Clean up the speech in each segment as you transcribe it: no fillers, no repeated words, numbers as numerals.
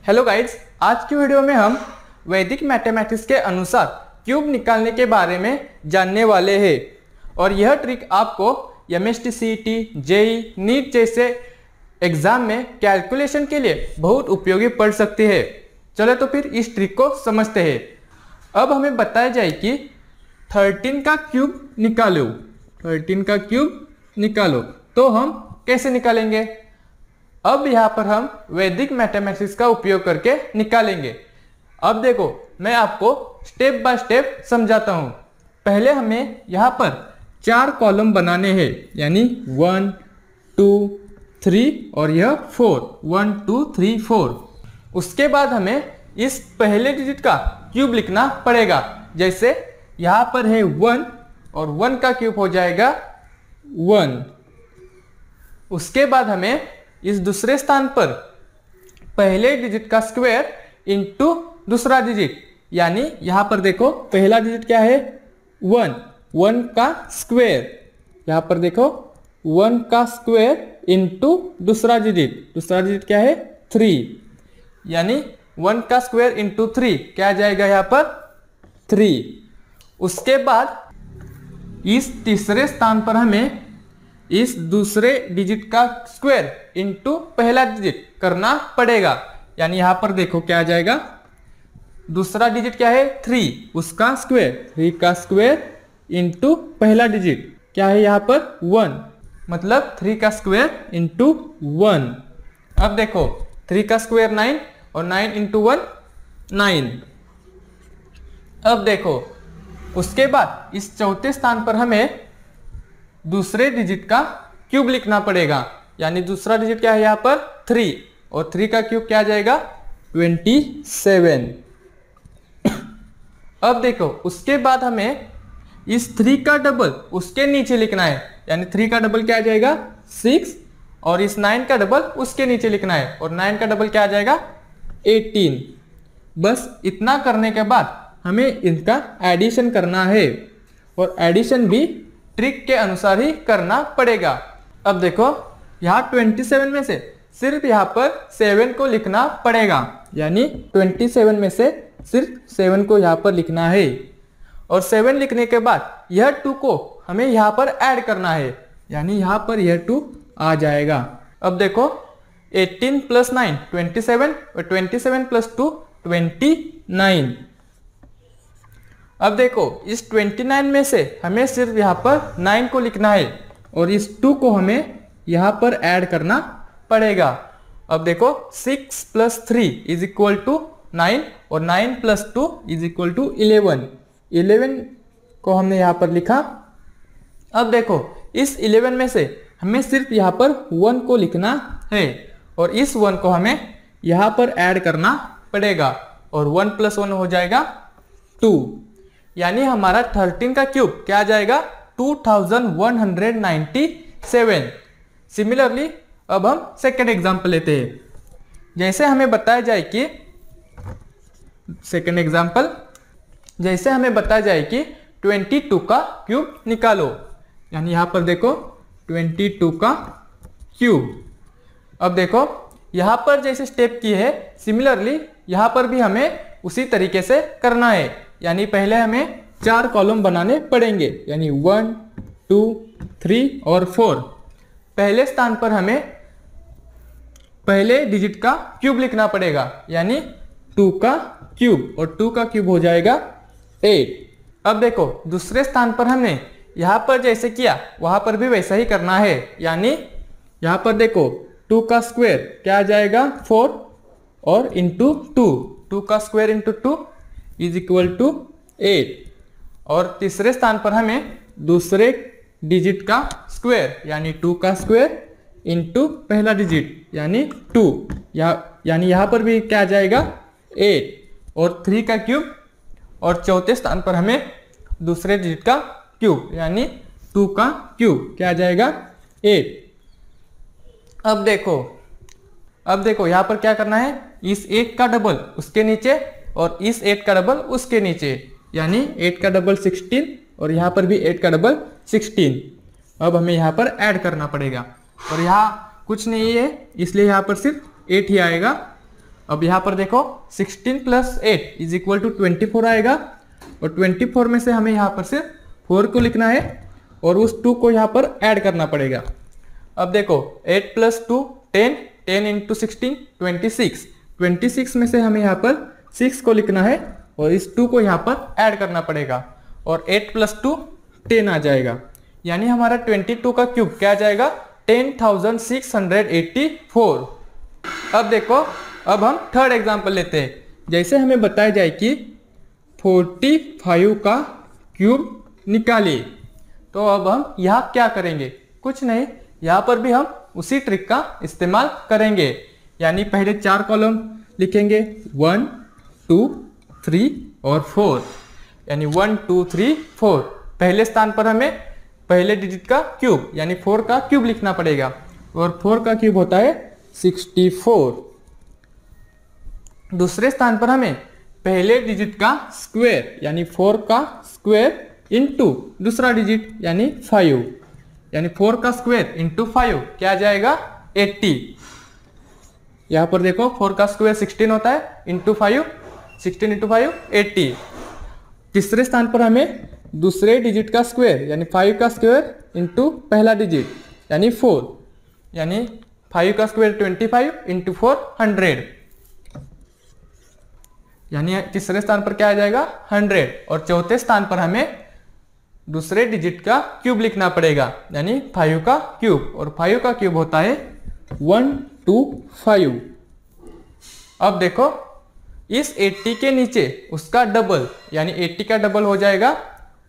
Hello guides, आज की video में हम वैदिक मैथमेटिक्स के अनुसार क्यूब निकालने के बारे में जानने वाले हैं। और यह ट्रिक आपको एमएसटी, सीईटी, जेई, नीट जैसे एग्जाम में कैलकुलेशन के लिए बहुत उपयोगी पड़ सकती है। चलो तो फिर इस ट्रिक को समझते हैं। अब हमें बताया जाए कि 13 का क्यूब निकालो। 13 का क्यूब निकालो तो हम कैसे निकालेंगे? अब यहाँ पर हम वैदिक मैथमेटिक्स का उपयोग करके निकालेंगे। अब देखो, मैं आपको स्टेप बाय स्टेप समझाता हूँ। पहले हमें यहाँ पर 4 कॉलम बनाने हैं, यानी 1, 2, 3 और यह 4। 1, 2, 3, 4। उसके बाद हमें इस पहले डिजिट का क्यूब लिखना पड़ेगा। जैसे यहाँ पर है 1 और 1 का क्यूब हो जाएगा 1। उसके बाद हमें इस दूसरे स्थान पर पहले डिजिट का स्क्वायर इंटू दूसरा डिजिट, यानी यहां पर देखो पहला डिजिट क्या है 1, 1 का स्क्वायर। यहां पर देखो 1 का स्क्वायर इंटू दूसरा डिजिट क्या है 3, यानी 1 का स्क्वायर इंटू 3 क्या आ जाएगा यहाँ पर 3। उसके बाद इस तीसरे स्थान पर हमें इस दूसरे डिजिट का स्क्वायर इंटू पहला डिजिट करना पड़ेगा, यानी यहां पर देखो क्या आ जाएगा, दूसरा डिजिट क्या है 3, उसका स्क्वायर, 3 का स्क्वायर इंटू पहला डिजिट क्या है यहाँ पर 1, मतलब 3 का स्क्वायर इंटू 1। अब देखो 3 का स्क्वायर 9 और 9 इंटू 1 9। अब देखो उसके बाद इस चौथे स्थान पर हमें दूसरे डिजिट का क्यूब लिखना पड़ेगा, यानी दूसरा डिजिट क्या है यहाँ पर 3 और 3 का क्यूब क्या आ जाएगा 27। अब देखो उसके बाद हमें इस 3 का डबल उसके नीचे लिखना है, यानी 3 का डबल क्या आ जाएगा 6 और इस 9 का डबल उसके नीचे लिखना है और 9 का डबल क्या आ जाएगा 18। बस इतना करने के बाद हमें इनका एडिशन करना है और एडिशन भी ट्रिक के अनुसार ही करना पड़ेगा। अब देखो यहाँ 27 में से सिर्फ यहाँ पर 7 को लिखना पड़ेगा, यानी 27 में से सिर्फ 7 को यहाँ पर लिखना है। और 7 लिखने के बाद यह 2 को हमें यहाँ पर ऐड करना है, यानी यहाँ पर यह 2 आ जाएगा। अब देखो 18 + 9 27 और 27 + 2 29। अब देखो इस 29 में से हमें सिर्फ यहाँ पर 9 को लिखना है और इस 2 को हमें यहाँ पर ऐड करना पड़ेगा। अब देखो 6 + 3 = 9 और 9 + 2 = 11। 11 को हमने यहाँ पर लिखा। अब देखो इस 11 में से हमें सिर्फ यहाँ पर 1 को लिखना है और इस 1 को हमें यहाँ पर ऐड करना पड़ेगा और 1 + 1 हो जाएगा 2, यानी हमारा 13 का क्यूब क्या आ जाएगा 2197। सिमिलरली अब हम सेकेंड एग्जाम्पल लेते हैं। जैसे हमें बताया जाए कि सेकेंड एग्जाम्पल, जैसे हमें बताया जाए कि 22 का क्यूब निकालो, यानी यहां पर देखो 22 का क्यूब। अब देखो यहां पर जैसे स्टेप की है, सिमिलरली यहां पर भी हमें उसी तरीके से करना है, यानी पहले हमें 4 कॉलम बनाने पड़ेंगे, यानी 1, 2, 3 और 4। पहले स्थान पर हमें पहले डिजिट का क्यूब लिखना पड़ेगा, यानी 2 का क्यूब और 2 का क्यूब हो जाएगा 8। अब देखो दूसरे स्थान पर हमने यहाँ पर जैसे किया वहां पर भी वैसा ही करना है, यानी यहाँ पर देखो 2 का स्क्वायर क्या आ जाएगा 4 और इंटू 2 का स्क्वायर इंटू 2 = 8। और तीसरे स्थान पर हमें दूसरे डिजिट का स्क्वायर, यानी 2 का स्क्वायर इंटू पहला डिजिट यानी 2, यानी यहाँ पर भी क्या आ जाएगा 8 और 3 का क्यूब। और चौथे स्थान पर हमें दूसरे डिजिट का क्यूब, यानी 2 का क्यूब क्या आ जाएगा 8। अब देखो यहाँ पर क्या करना है, इस 8 का डबल उसके नीचे और इस 8 का डबल उसके नीचे, यानी 8 का डबल 16 और यहाँ पर भी 8 का डबल 16। अब हमें यहाँ पर ऐड करना पड़ेगा और यहाँ कुछ नहीं है, इसलिए यहाँ पर सिर्फ 8 ही आएगा। अब यहाँ पर देखो 16 + 8 = 24 आएगा, और 24 में से हमें यहाँ पर सिर्फ 4 को लिखना है और उस 2 को यहाँ पर ऐड करना पड़ेगा। अब देखो 8 + 2 10, 10 × 16 26, 26 में से हमें यहाँ पर 6 को लिखना है और इस 2 को यहाँ पर ऐड करना पड़ेगा, और 8 + 2 10 आ जाएगा। यानी हमारा 22 का क्यूब क्या आ जाएगा, 10,684। अब देखो, अब हम थर्ड एग्जांपल लेते हैं। जैसे हमें बताया जाए कि 45 का क्यूब निकालिए, तो अब हम यहाँ क्या करेंगे, कुछ नहीं, यहाँ पर भी हम उसी ट्रिक का इस्तेमाल करेंगे। यानी पहले 4 कॉलम लिखेंगे, 1 2 3 और 4, यानी 1 2 3 4। पहले स्थान पर हमें पहले डिजिट का क्यूब यानी 4 का क्यूब लिखना पड़ेगा, और 4 का क्यूब होता है 64। दूसरे स्थान पर हमें पहले डिजिट का स्क्वायर यानी 4 का स्क्वायर इंटू दूसरा डिजिट यानी 5, यानी 4 का स्क्वायर इंटू 5 क्या आ जाएगा, 80। यहाँ पर देखो 4 का स्क्वायर 16 होता है, इंटू 5, 16 × 5 80। तीसरे स्थान पर हमें दूसरे डिजिट का स्क्वायर यानी 5 का स्क्वायर इंटू पहला डिजिट यानी 4, यानी 5 का स्क्वायर 25 इंटू 4 100, यानी तीसरे स्थान पर क्या आ जाएगा, 100। और चौथे स्थान पर हमें दूसरे डिजिट का क्यूब लिखना पड़ेगा, यानी 5 का क्यूब, और 5 का क्यूब होता है 125। अब देखो इस 80 के नीचे उसका डबल यानी 80 का डबल हो जाएगा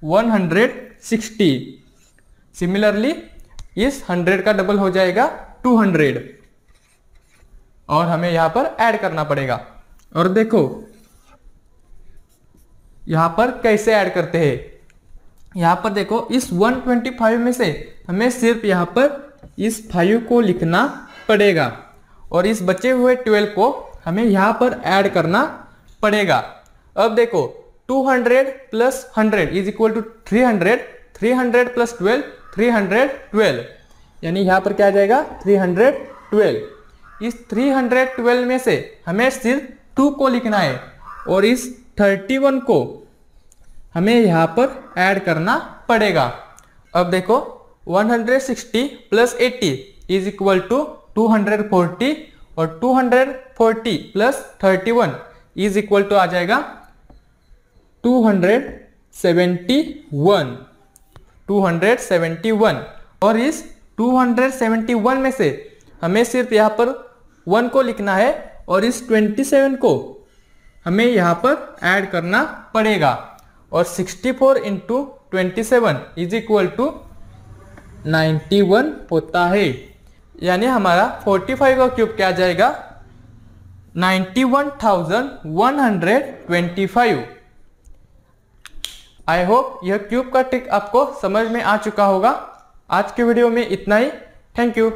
160। सिमिलरली इस 100 का डबल हो जाएगा 200, और हमें यहां पर ऐड करना पड़ेगा। और देखो यहां पर कैसे ऐड करते हैं, यहां पर देखो इस 125 में से हमें सिर्फ यहां पर इस 5 को लिखना पड़ेगा, और इस बचे हुए 12 को हमें यहां पर ऐड करना पड़ेगा। अब देखो 200 + 100 = 300, 300 + 12 312, यानी यहां पर क्या आ जाएगा, 312। इस 312 में से हमें सिर्फ 2 को लिखना है, और इस 31 को हमें यहां पर ऐड करना पड़ेगा। अब देखो 160 + 80 = 240, और 240 + 31 = आ जाएगा 271, 271। और इस 271 में से हमें सिर्फ यहाँ पर 1 को लिखना है, और इस 27 को हमें यहाँ पर ऐड करना पड़ेगा, और 64 × 27 = 91 होता है। यानी हमारा 45 का क्यूब क्या आ जाएगा, 91,125। आई होप यह क्यूब का ट्रिक आपको समझ में आ चुका होगा। आज के वीडियो में इतना ही। Thank you.